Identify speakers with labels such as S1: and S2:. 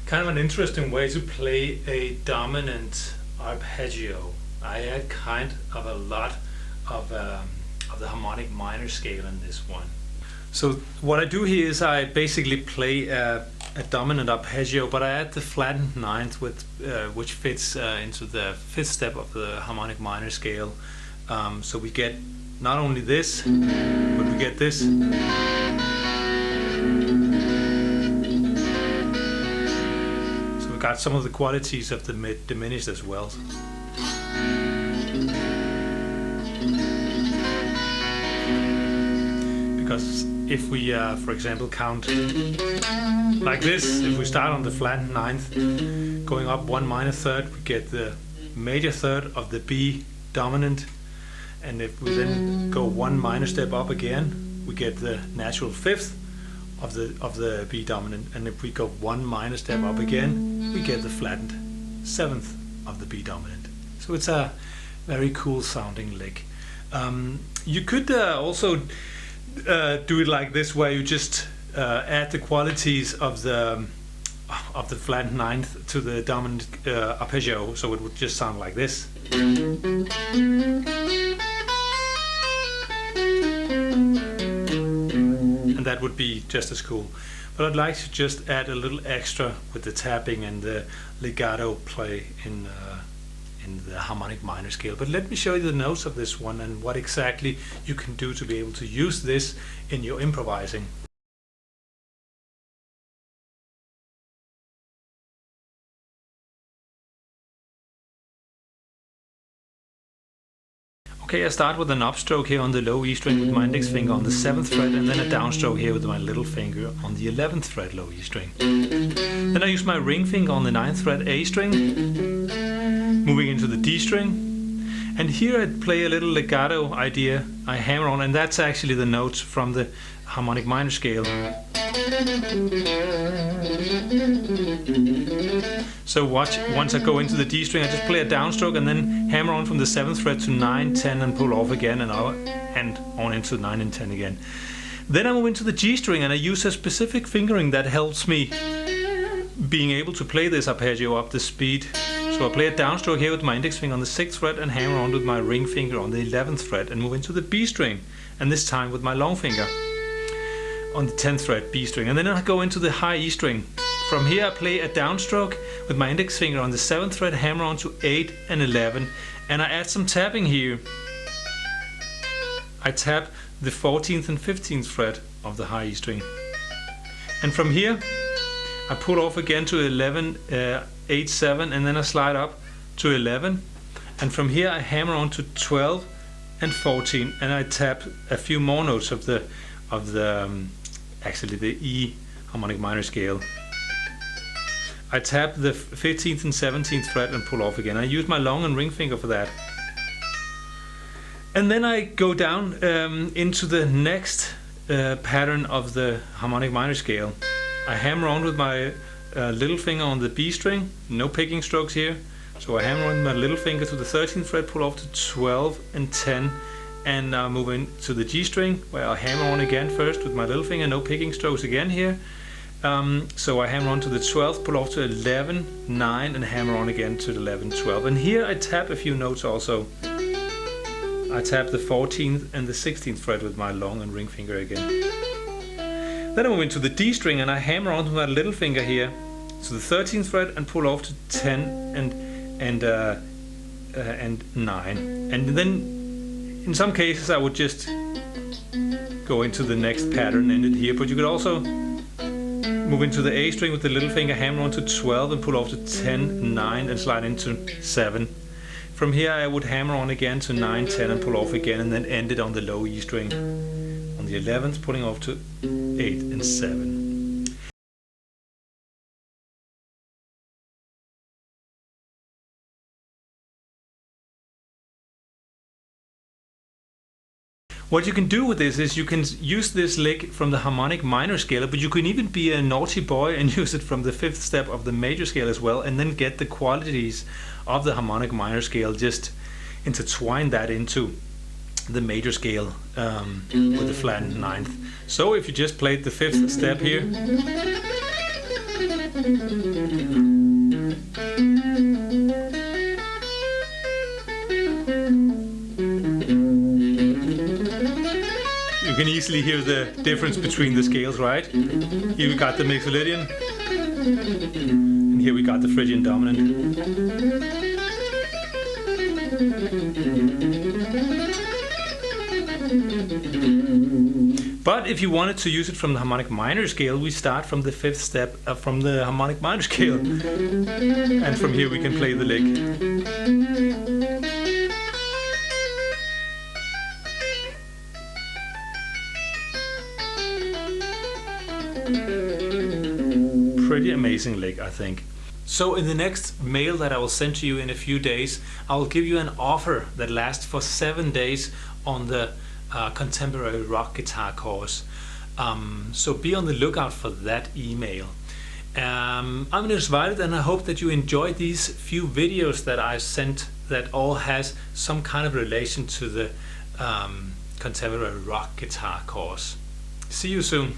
S1: Kind of an interesting way to play a dominant arpeggio. I add kind of a lot of the harmonic minor scale in this one. So what I do here is I basically play a dominant arpeggio, but I add the flattened ninth with which fits into the fifth step of the harmonic minor scale. So we get not only this, but we get this. So we got some of the qualities of the mid diminished as well. Because if we, for example, count like this, if we start on the flattened ninth, going up one minor third, we get the major third of the B dominant, and if we then go one minor step up again, we get the natural fifth of the B dominant, and if we go one minor step up again, we get the flattened seventh of the B dominant. So it's a very cool sounding lick. You could also do it like this, where you just add the qualities of the flattened ninth to the dominant arpeggio, so it would just sound like this. And that would be just as cool. But I'd like to just add a little extra with the tapping and the legato play in the harmonic minor scale. But let me show you the notes of this one and what exactly you can do to be able to use this in your improvising. Okay, I start with an upstroke here on the low E string with my index finger on the 7th fret, and then a downstroke here with my little finger on the 11th fret low E string. Then I use my ring finger on the 9th fret A string, moving into the D string, and here I play a little legato idea. I hammer on, and that's actually the notes from the harmonic minor scale. So watch, once I go into the D string, I just play a downstroke and then hammer on from the 7th fret to 9, 10 and pull off again, and on into 9 and 10 again. Then I move into the G string and I use a specific fingering that helps me being able to play this arpeggio up the speed. So I play a downstroke here with my index finger on the 6th fret and hammer on with my ring finger on the 11th fret and move into the B string, and this time with my long finger on the 10th fret B string, and then I go into the high E string. From here I play a downstroke with my index finger on the 7th fret, hammer on to 8 and 11, and I add some tapping here. I tap the 14th and 15th fret of the high E string, and from here I pull off again to 11, 8, 7, and then I slide up to 11, and from here I hammer on to 12 and 14, and I tap a few more notes of the actually the E harmonic minor scale. I tap the 15th and 17th fret and pull off again. I use my long and ring finger for that. And then I go down into the next pattern of the harmonic minor scale. I hammer on with my little finger on the B string, no picking strokes here. So I hammer on with my little finger to the 13th fret, pull off to 12 and 10, and now move into the G string, where I hammer on again first with my little finger, no picking strokes again here. So I hammer on to the 12th, pull off to 11, 9, and hammer on again to the 11, 12. And here I tap a few notes also. I tap the 14th and the 16th fret with my long and ring finger again. Then I move into the D string and I hammer on to my little finger here to the 13th fret and pull off to 10 and 9. And then in some cases I would just go into the next pattern, end it here, but you could also move into the A string with the little finger, hammer on to 12 and pull off to 10, 9 and slide into 7. From here I would hammer on again to 9, 10 and pull off again, and then end it on the low E string on the 11th, pulling off to 8 and 7. What you can do with this is you can use this lick from the harmonic minor scale, but you can even be a naughty boy and use it from the 5th step of the major scale as well, and then get the qualities of the harmonic minor scale, just intertwine that into the major scale with the flattened ninth. So if you just played the 5th step here, You can easily hear the difference between the scales, right? Here we got the Mixolydian, and here we got the Phrygian dominant. But if you wanted to use it from the harmonic minor scale, we start from the fifth step from the harmonic minor scale, and from here we can play the lick. Pretty amazing lick, I think. So in the next mail that I will send to you in a few days, I will give you an offer that lasts for 7 days on the contemporary rock guitar course. So be on the lookout for that email. I'm excited, and I hope that you enjoyed these few videos that I sent that all has some kind of relation to the contemporary rock guitar course. See you soon.